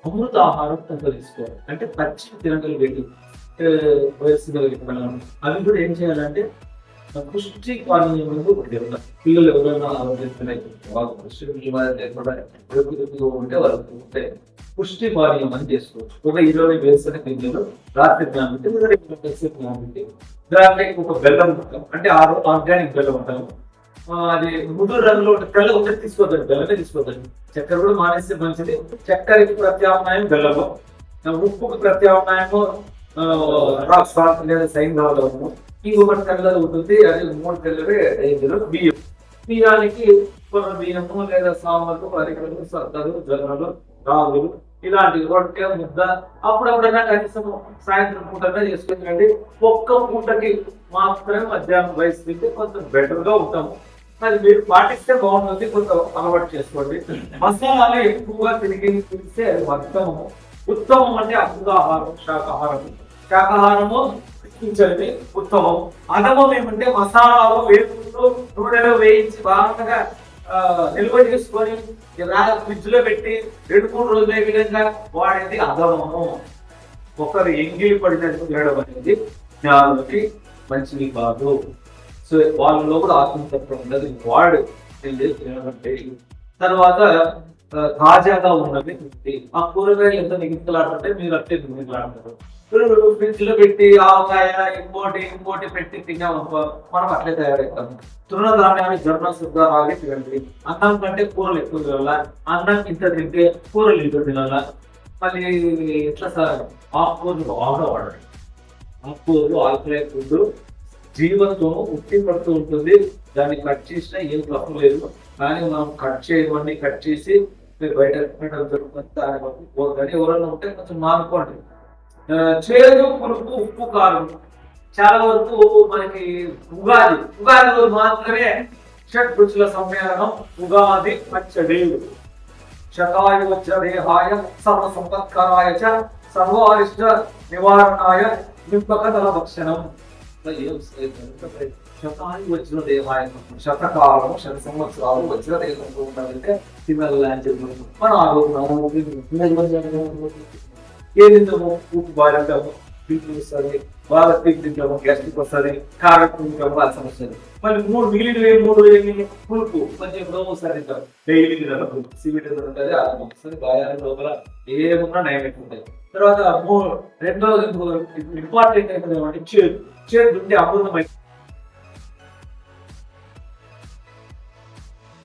అమృత ఆహారం కొంత తీసుకోవాలి. అంటే పచ్చి తినగలిగేది వయస్సు అవి కూడా ఏం చేయాలంటే పుష్టి పానీయం ఒకటి తిరుగుతాం. పిల్లలు ఎవరైనా వాళ్ళు పుష్టి ఉంటే వాళ్ళకి పుష్టి పానీయం అని చేసుకోవచ్చు. ఒక 20 వేసిన గింజలు రాత్రి జ్ఞానం దాంట్లో ఒక బెల్లం ఉంటాం, అంటే ఆర్గానిక్ బెల్లం ఉంటాము. అది ముదురు రంగులో తెల్ల ఒకటి తీసుకోవద్దండి, బెల్లమే తీసుకోవద్దండి. చక్కెర కూడా మానేస్తే మంచిది. చక్కెరకి ప్రత్యామ్నాయం బెల్లము, ఉప్పుకు ప్రత్యామ్నాయము రాక్ సాల్ట్ లేదా సైన్ రావడము. ఇంకొకటి తెల్లది ఉంటుంది, అది 3 తెల్లవి 5 బియ్యం. బియ్యానికి కొన్న బియ్యము లేదా సాంబార్లు, పరికరాలు, సద్దలు, జొన్నలు, రాగులు ఇలాంటివి రొట్టె ముద్ద అప్పుడప్పుడైనా కనీసం సాయంత్రం పూటగా చేసుకుంటండి. ఒక్క పూటకి మాత్రమే మధ్యాహ్నం వయసు తింటే కొంచెం బెటర్ గా ఉంటాము. అది మీరు పాటిస్తే బాగుంటుంది, కొంత అలవాటు చేసుకోండి. మసాలాలు ఎక్కువగా తినిగిస్తే అది ఉత్తమము. ఉత్తమం అంటే అమృతాహారం, శాకాహారం. శాకాహారము ఇచ్చేది ఉత్తమం. అధమం ఏమంటే మసాలాలు వేసుకుంటూ నూనెలో వేయించి బాగా నిల్వ చేసుకొని ఫ్రిడ్జ్ లో పెట్టి 2-3 రోజులు విధంగా వాడేది అధమము. ఒకరు ఎంగిలి పడినట్టు తినడం అనేది జ్ఞానానికి మంచిది కాదు. సో వాళ్ళలో కూడా ఆత్మతత్వం ఉండదు. వాడు తినబట్టి తర్వాత తాజాగా ఉన్నది ఆ కూరగాయలు ఎంత నిగిత్తలాడుతుంటే మీరు అట్టే నిగిత్తలాడతారు. ఫ్రిడ్జ్ లో పెట్టి ఆవకాయ ఇంకోటి పెట్టి తిన్నామనుకో మనం అట్లే తయారవుతాం. తృణధాన్యాన్ని జొన్న శుద్ధ రాగి తినండి. అన్నం కంటే కూరలు ఎక్కువ తినాలా, అన్నం ఇంత తింటే కూరలు ఇంత తినాలా. మళ్ళీ ఎట్లా సార్ ఆకుకూరలు బాగా వాడండి. ఆకుకూరలు ఆకులే ఫుడ్ జీవంతో ఉట్టి పడుతూ ఉంటుంది. దాన్ని కట్ చేసినా ఏం తప్పు లేదు, కానీ మనం కట్ చేయమని కట్ చేసి బయట దాని ఎవరైనా ఉంటే కొంచెం మానుకోండి. చేదు, పులుపు, ఉప్పు, కారం చాలా వరకు మనకి ఉగాది రోజు మాత్రమే షట్ రుచుల సమ్మేళనం ఉగాది పచ్చడి. శతాయ వజ్రదేహాయ సర్వ సంపత్కరాయ చ సర్వారిష్ట నివారణాయ నింపకదల భక్షణం. శతాయు వజ్రదేహాయ శతకాలం 100 సంవత్సరాలు వజ్రదేహంతో ఉండాలంటే తినల్లా అని చెప్పి మనం ఏదింటాము, ఉప్పు బాగా తింటాము, పీపు వస్తుంది, బాగా పీపు తింటాము, గ్యాస్ట్రిక్ వస్తుంది, కారం తింటాము, అది సమస్య. మళ్ళీ 3 మిగిలిన పులుపు కొంచెం ఎప్పుడో ఒకసారి తింటాం. డైలీ తినాలి, సివిటీ ఉంటుంది, అది వస్తుంది, గాయాల లోపల ఏమున్నా నైవేట్ ఉంటాయి. తర్వాత రెండోది ఇంపార్టెంట్ ఏంటంటే చేదు ఉంటే అమృతమైన